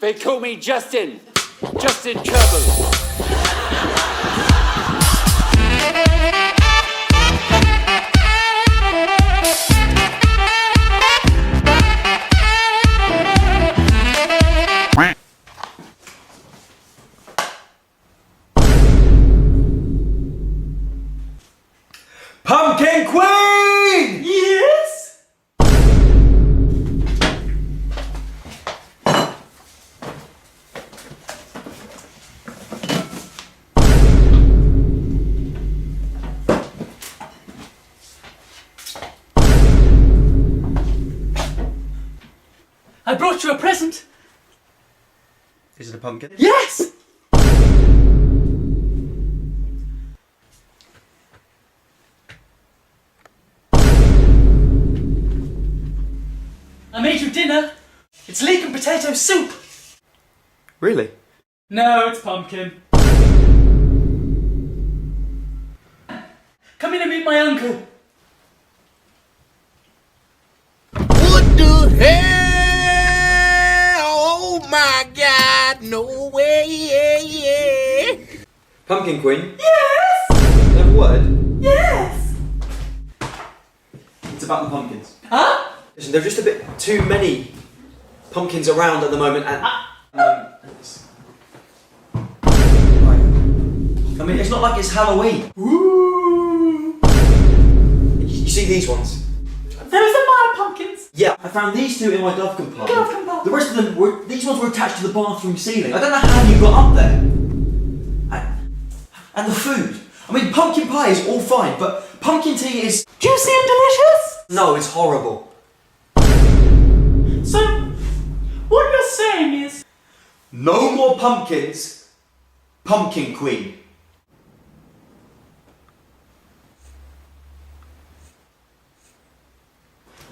They call me Justin. Justin Trouble. Pumpkin Queen! Yes? I brought you a present. Is it a pumpkin? Yes! I made you dinner. It's leek and potato soup. Really? No, it's pumpkin. Come in and meet my uncle. What the hell? Oh my God, no way. Pumpkin Queen? Yes! You have a word? Yes! It's about the pumpkins. Huh? Listen, there are just a bit too many pumpkins around at the moment and... right. I mean, it's not like it's Halloween. Ooh! You see these ones? Those are my pumpkins. Yeah, I found these two in my glove compartment. Glove compartment. The rest of them were... These ones were attached to the bathroom ceiling. I don't know how you got up there. And the food. I mean, pumpkin pie is all fine, but pumpkin tea is... Juicy and delicious. No, it's horrible. So, what you're saying is... No more pumpkins, Pumpkin Queen.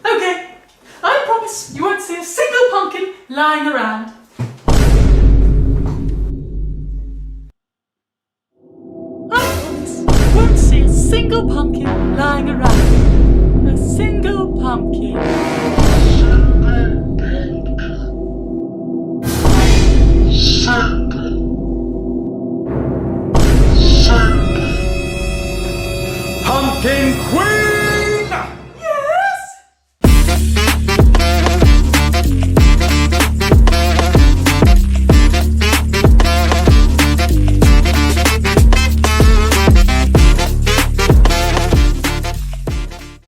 Okay, I promise you won't see a single pumpkin lying around. I promise you won't see a single pumpkin lying around. A single pumpkin.